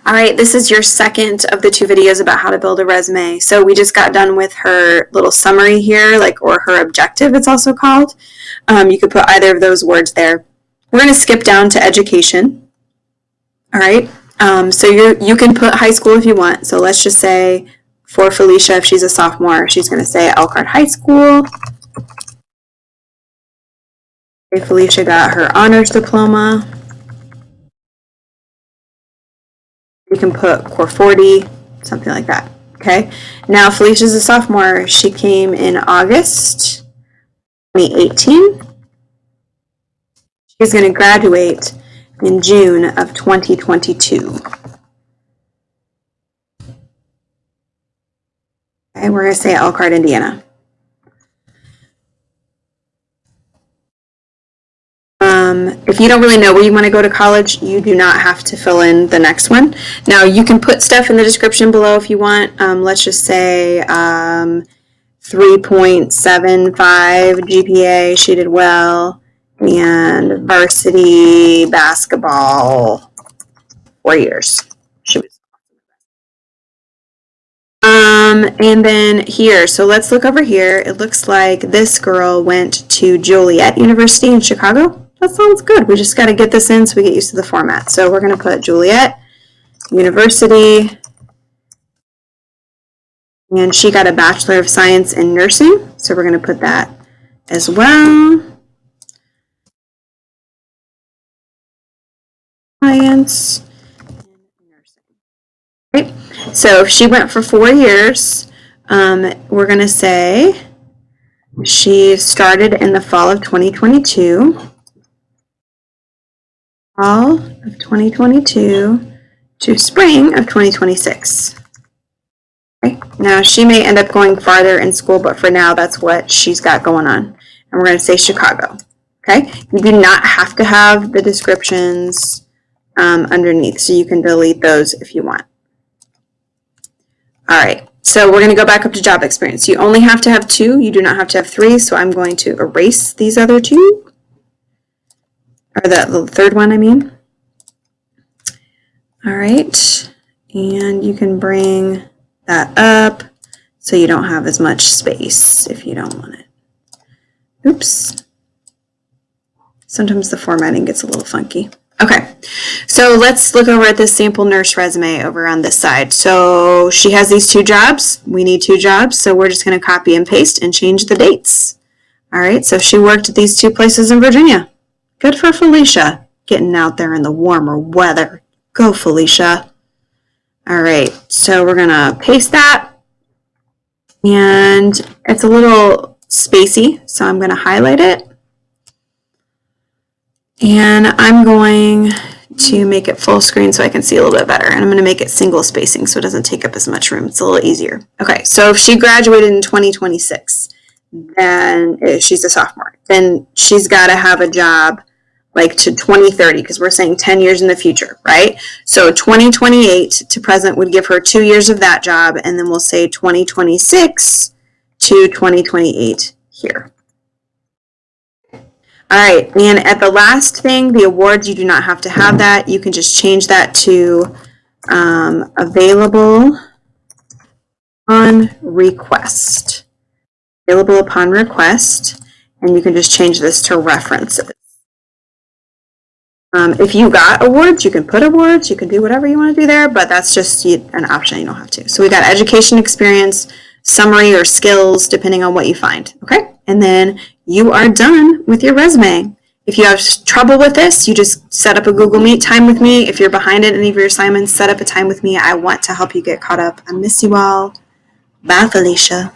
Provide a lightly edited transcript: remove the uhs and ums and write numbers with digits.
All right, this is your second of the 2 videos about how to build a resume. So we just got done with her little summary here, or her objective, it's also called. You could put either of those words there. We're going to skip down to education. All right, so you can put high school if you want. So let's just say for Felicia, if she's a sophomore, she's going to say Elkhart High School. Felicia got her honors diploma. We can put Core 40, something like that. Okay. Now Felicia's a sophomore. She came in August 2018. She's going to graduate in June of 2022. Okay, we're going to say Elkhart, Indiana. If you don't really know where you want to go to college, you do not have to fill in the next one. Now, you can put stuff in the description below if you want. Let's just say 3.75 GPA, she did well, and varsity basketball, 4 years. And then here, so let's look over here. It looks like this girl went to Joliet University in Chicago. That sounds good. We just got to get this in so we get used to the format. So we're going to put Joliet University. And she got a Bachelor of Science in Nursing. So we're going to put that as well. Science and nursing. Right. So if she went for 4 years, we're going to say she started in the fall of 2022. Fall of 2022 to spring of 2026. Okay. Now she may end up going farther in school, but for now that's what she's got going on. And we're going to say Chicago. Okay. You do not have to have the descriptions underneath, so you can delete those if you want. All right. So we're going to go back up to job experience. You only have to have 2. You do not have to have 3. So I'm going to erase these other 2. Or the third one, I mean. All right, and you can bring that up so you don't have as much space if you don't want it. Oops. Sometimes the formatting gets a little funky. Okay, so let's look over at this sample nurse resume over on this side. So she has these 2 jobs. We need 2 jobs, so we're just going to copy and paste and change the dates. All right, so she worked at these 2 places in Virginia. Good for Felicia, getting out there in the warmer weather. Go, Felicia. All right, so we're going to paste that. And it's a little spacey, so I'm going to highlight it. And I'm going to make it full screen so I can see a little bit better. And I'm going to make it single spacing so it doesn't take up as much room. It's a little easier. Okay, so if she graduated in 2026, then she's a sophomore, then she's got to have a job like to 2030, because we're saying 10 years in the future, right? So 2028 to present would give her 2 years of that job, and then we'll say 2026 to 2028 here. All right, and at the last thing, the awards, you do not have to have that. You can just change that to available on request. Available upon request, and you can just change this to references. If you got awards, you can put awards, you can do whatever you want to do there, but that's just an option, you don't have to. So we got education, experience, summary, or skills, depending on what you find, okay? And then you are done with your resume. If you have trouble with this, you just set up a Google Meet time with me. If you're behind in any of your assignments, set up a time with me. I want to help you get caught up. I miss you all. Bye, Felicia.